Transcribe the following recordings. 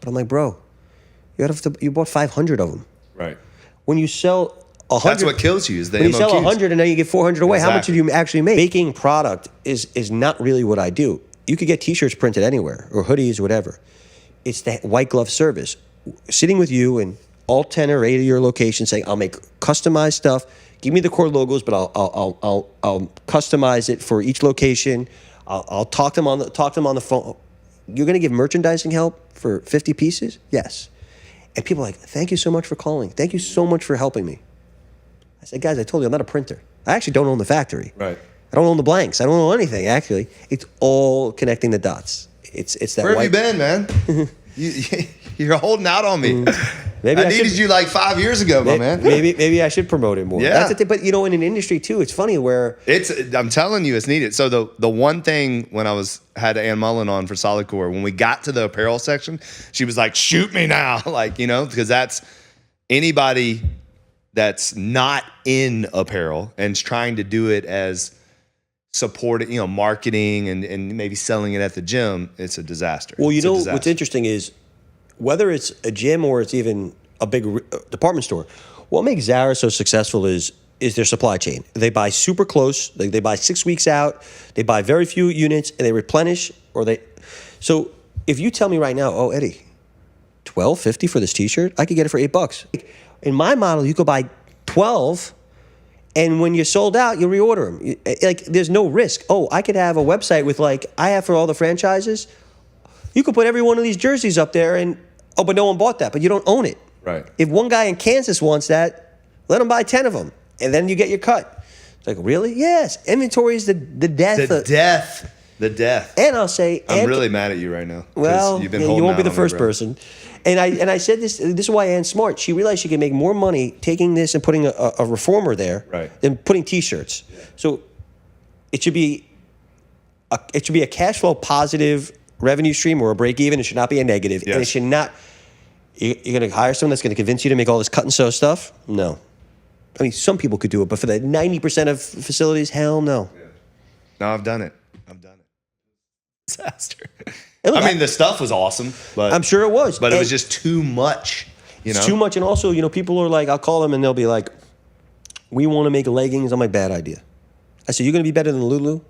But I'm like, bro, you bought 500 of them. Right. When you sell 100, that's what kills you is the when you MOQs. sell 100 and then you get 400 away. Exactly. How much do you actually make? Making product is not really what I do. You could get T-shirts printed anywhere or hoodies or whatever. It's the white glove service. Sitting with you in all 10 or 8 of your locations, saying, "I'll make customized stuff. Give me the core logos, but I'll customize it for each location. I'll talk to them on the phone." You're going to give merchandising help for 50 pieces? Yes. And people are like, "Thank you so much for calling. Thank you so much for helping me." I said, "Guys, I told you I'm not a printer. I actually don't own the factory. Right. I don't own the blanks. I don't own anything, actually. It's all connecting the dots. It's that Where have you been, man? You're holding out on me. Maybe I needed you like 5 years ago, my man. Maybe I should promote it more. Yeah. That's the thing. But, in an industry, too, it's funny where... I'm telling you, it's needed. So the one thing when I had Ann Mullen on for Solid Core, when we got to the apparel section, she was like, "Shoot me now." Because that's anybody that's not in apparel and is trying to do it as supporting, marketing and maybe selling it at the gym, it's a disaster. Well, what's interesting is whether it's a gym or it's even a big department store, what makes Zara so successful is their supply chain. They buy super close. They buy 6 weeks out. They buy very few units and they replenish So if you tell me right now, "Oh, Eddie, $12.50 for this T-shirt, I could get it for $8. In my model, you could buy 12, and when you're sold out, you reorder them. There's no risk. Oh, I could have a website with I have for all the franchises. You could put every one of these jerseys up there, but no one bought that, but you don't own it. Right. If one guy in Kansas wants that, let him buy 10 of them, and then you get your cut. It's like, really? Yes. Inventory is the death. The death. And I'll say, I'm really mad at you right now. Well, you've been you won't be the first bro. person. And I said this is why Ann's smart. She realized she could make more money taking this and putting a reformer there than putting T-shirts. Yeah. So it should be a cash flow positive revenue stream or a break even. It should not be a negative. Yes. And it should not. You're going to hire someone that's going to convince you to make all this cut and sew stuff? No. I mean, some people could do it, but for the 90% of facilities, hell no. Yeah. No, I've done it. Disaster. The stuff was awesome, but I'm sure it was. But it was just too much. It's too much, and also, people are like, I'll call them and they'll be like, "We want to make leggings." I'm like, "Bad idea." I said, "You're going to be better than Lulu. Right.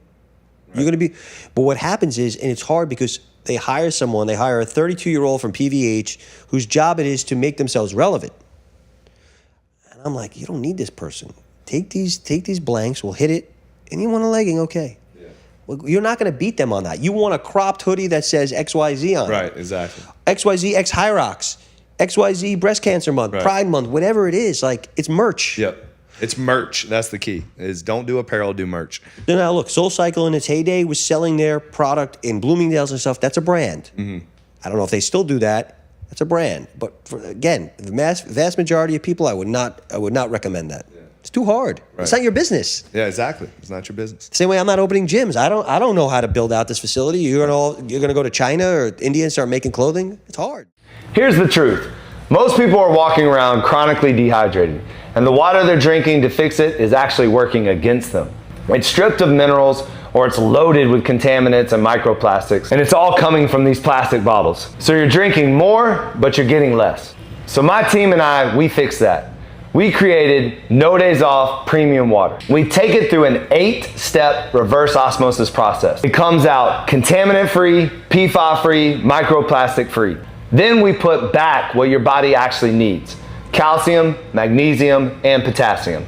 You're going to be." But what happens is, and it's hard because they hire a 32-year-old from PVH whose job it is to make themselves relevant. And I'm like, you don't need this person. Take these blanks. We'll hit it, and you want a legging, okay. You're not going to beat them on that. You want a cropped hoodie that says XYZ on it. Right, exactly. XYZ X High Rocks, XYZ Breast Cancer Month, right. Pride Month, whatever it is. It's merch. Yep. It's merch. That's the key. Is don't do apparel, do merch. So now look, SoulCycle in its heyday was selling their product in Bloomingdale's and stuff. That's a brand. Mm-hmm. I don't know if they still do that. That's a brand. But again, the vast majority of people, I would not recommend that. Yeah. It's too hard. Right. It's not your business. Yeah, exactly. It's not your business. Same way I'm not opening gyms. I don't know how to build out this facility. You're gonna go to China or India and start making clothing? It's hard. Here's the truth. Most people are walking around chronically dehydrated, and the water they're drinking to fix it is actually working against them. It's stripped of minerals, or it's loaded with contaminants and microplastics, and it's all coming from these plastic bottles. So you're drinking more, but you're getting less. So my team and I, we fixed that. We created No Days Off Premium Water. We take it through an 8-step reverse osmosis process. It comes out contaminant-free, PFAS-free, microplastic-free. Then we put back what your body actually needs: calcium, magnesium, and potassium.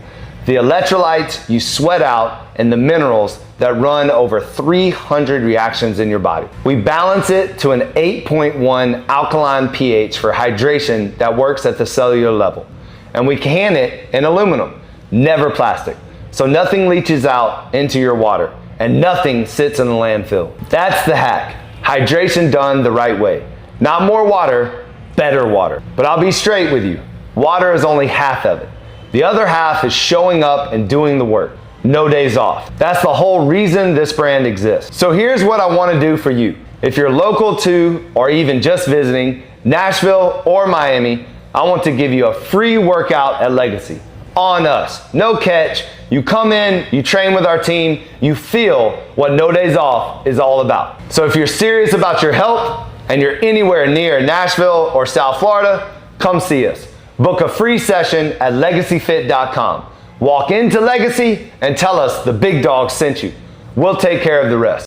The electrolytes you sweat out and the minerals that run over 300 reactions in your body. We balance it to an 8.1 alkaline pH for hydration that works at the cellular level. And we can it in aluminum, never plastic. So nothing leaches out into your water and nothing sits in the landfill. That's the hack. Hydration done the right way. Not more water, better water. But I'll be straight with you. Water is only half of it. The other half is showing up and doing the work. No days off. That's the whole reason this brand exists. So here's what I want to do for you. If you're local to, or even just visiting, Nashville or Miami, I want to give you a free workout at Legacy. On us, no catch. You come in, you train with our team, you feel what No Days Off is all about. So if you're serious about your health, and you're anywhere near Nashville or South Florida, come see us. Book a free session at legacyfit.com. Walk into Legacy and tell us the big dog sent you. We'll take care of the rest.